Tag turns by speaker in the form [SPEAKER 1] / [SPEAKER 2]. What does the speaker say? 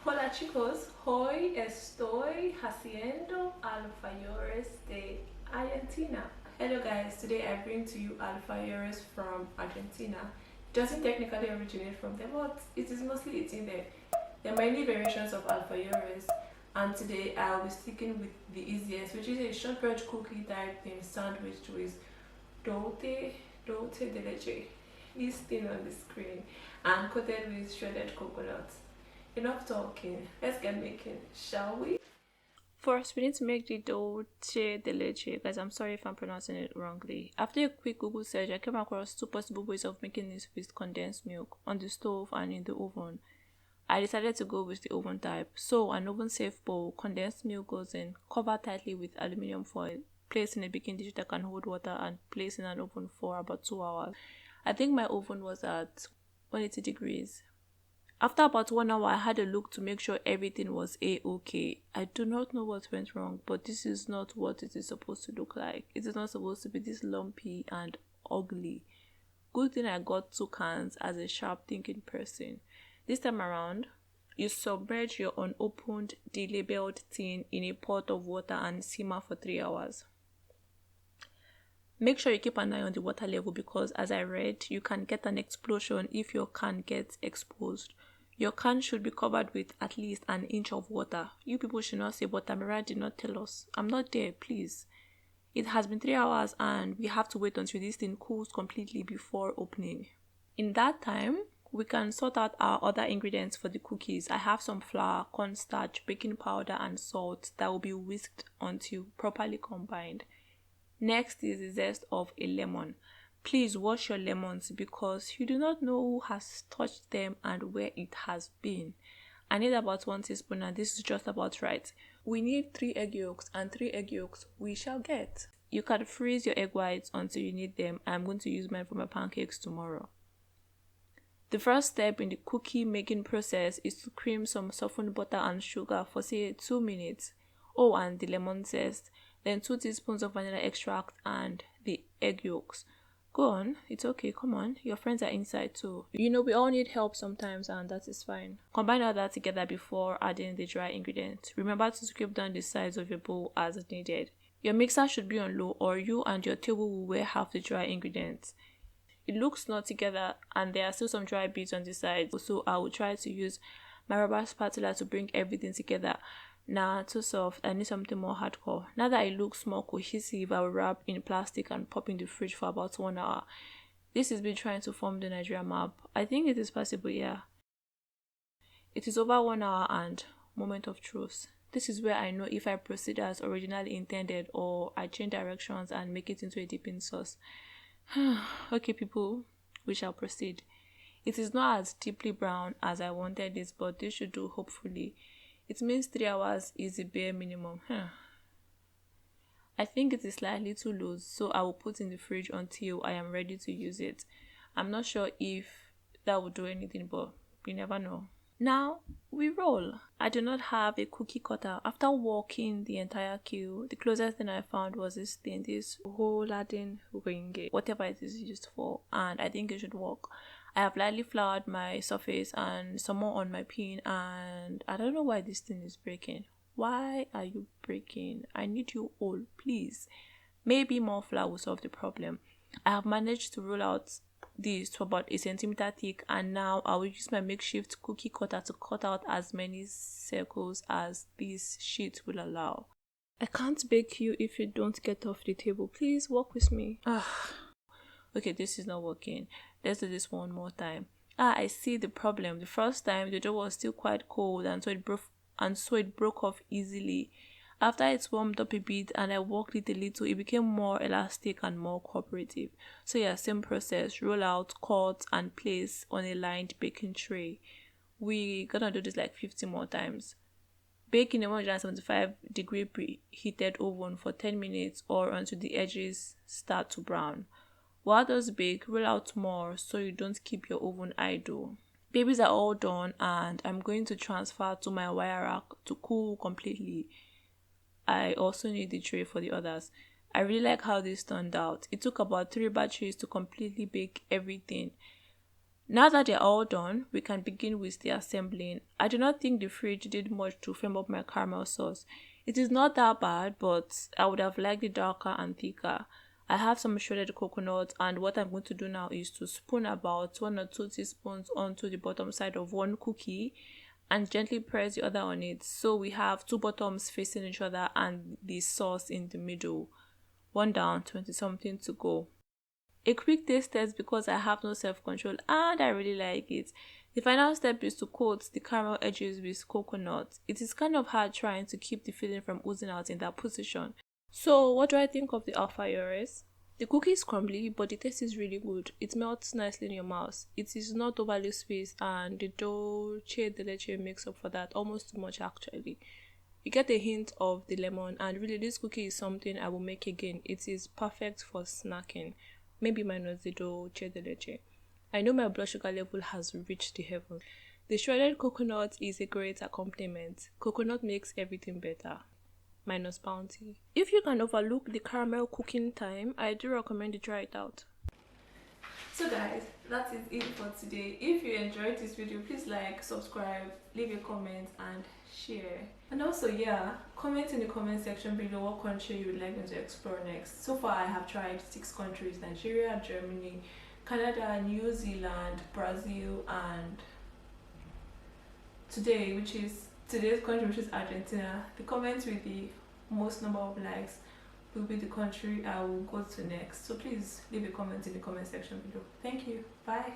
[SPEAKER 1] Hola chicos, hoy estoy haciendo alfajores de Argentina. Hello guys, today I bring to you alfajores from Argentina. It doesn't technically originate from there, but it is mostly eaten there. There are many variations of alfajores, and today I'll be sticking with the easiest, which is a shortbread cookie type thing sandwiched with dulce de leche. This thing on the screen, and coated with shredded coconut. Enough talking, let's get making, shall we? First, we need to make the dulce de leche. Guys, I'm sorry if I'm pronouncing it wrongly. After a quick Google search, I came across two possible ways of making this with condensed milk on the stove and in the oven. I decided to go with the oven type. So, an oven safe bowl, condensed milk goes in, cover tightly with aluminium foil, place in a baking dish that can hold water, and place in an oven for about 2 hours. I think my oven was at 180 degrees. After about 1 hour, I had a look to make sure everything was a-okay. I do not know what went wrong, but this is not what it is supposed to look like. It is not supposed to be this lumpy and ugly. Good thing I got 2 cans as a sharp thinking person. This time around, you submerge your unopened, delabeled tin in a pot of water and simmer for 3 hours. Make sure you keep an eye on the water level because, as I read, you can get an explosion if your can gets exposed. Your can should be covered with at least an inch of water. You people should not say, but Ameerah did not tell us. I'm not there, please. It has been 3 hours and we have to wait until this thing cools completely before opening. In that time, we can sort out our other ingredients for the cookies. I have some flour, cornstarch, baking powder, and salt that will be whisked until properly combined. Next is the zest of a lemon. Please wash your lemons because you do not know who has touched them and where it has been. I need about 1 teaspoon and this is just about right. We need 3 egg yolks and 3 egg yolks we shall get. You can freeze your egg whites until you need them. I'm going to use mine for my pancakes tomorrow. The first step in the cookie making process is to cream some softened butter and sugar for say 2 minutes. Oh, and the lemon zest. Then 2 teaspoons of vanilla extract and the egg yolks. Go on, it's okay, come on, your friends are inside too. You know, we all need help sometimes and that is fine. Combine all that together before adding the dry ingredients. Remember to scrape down the sides of your bowl as needed. Your mixer should be on low or you and your table will weigh half the dry ingredients. It looks not together and there are still some dry bits on the sides, so I will try to use my rubber spatula to bring everything together. Nah, too soft. I need something more hardcore. Now that it looks more cohesive, I will wrap in plastic and pop in the fridge for about 1 hour. This has been trying to form the Nigeria map. I think it is possible, yeah. It is over 1 hour and moment of truth. This is where I know if I proceed as originally intended or I change directions and make it into a dipping sauce. Okay, people, we shall proceed. It is not as deeply brown as I wanted it, but this should do, hopefully. It means 3 hours is the bare minimum. I think it is slightly too loose, so I will put in the fridge until I am ready to use it. I'm not sure if that will do anything, but you never know. Now, we roll. I do not have a cookie cutter. After walking the entire queue, the closest thing I found was this thing, this Roladin ring, whatever it is used for, and I think it should work. I have lightly floured my surface and some more on my pin, and I don't know why this thing is breaking. Why are you breaking? I need you all, please. Maybe more flour will solve the problem. I have managed to roll out this to about 1 centimeter thick, and now I will use my makeshift cookie cutter to cut out as many circles as this sheet will allow. I can't bake you if you don't get off the table. Please walk with me. Okay, this is not working. Let's do this one more time. I see the problem. The first time the dough was still quite cold and so it broke off easily. After it's warmed up a bit and I worked it a little, it became more elastic and more cooperative. So yeah, same process. Roll out, cut, and place on a lined baking tray. We're gonna do this like 50 more times. Bake in a 175-degree preheated oven for 10 minutes or until the edges start to brown. While those bake, roll out more so you don't keep your oven idle. Babies are all done and I'm going to transfer to my wire rack to cool completely. I also need the tray for the others. I really like how this turned out. It took about 3 batches to completely bake everything. Now that they're all done, we can begin with the assembling. I do not think the fridge did much to firm up my caramel sauce. It is not that bad, but I would have liked it darker and thicker. I have some shredded coconut, and what I'm going to do now is to spoon about 1 or 2 teaspoons onto the bottom side of one cookie and gently press the other on it. So we have two bottoms facing each other and the sauce in the middle. One down, 20 something to go. A quick taste test because I have no self-control and I really like it. The final step is to coat the caramel edges with coconut. It is kind of hard trying to keep the filling from oozing out in that position. So what do I think of the Alfajores? The cookie is crumbly, but the taste is really good. It melts nicely in your mouth. It is not overly sweet, and the dulce de leche makes up for that, almost too much actually. You get a hint of the lemon, and really this cookie is something I will make again. It is perfect for snacking. Maybe minus the dulce de leche. I know my blood sugar level has reached the heavens. The shredded coconut is a great accompaniment. Coconut makes everything better. Minus bounty. If you can overlook the caramel cooking time, I do recommend you try it out. So guys, that is it for today. If you enjoyed this video, please like, subscribe, leave a comment and share. And also, yeah, comment in the comment section below what country you would like me to explore next. So far I have tried 6 countries: Nigeria, Germany, Canada, New Zealand, Brazil, and today's country, which is Argentina. The comment with the most number of likes will be the country I will go to next. So please leave a comment in the comment section below. Thank you. Bye.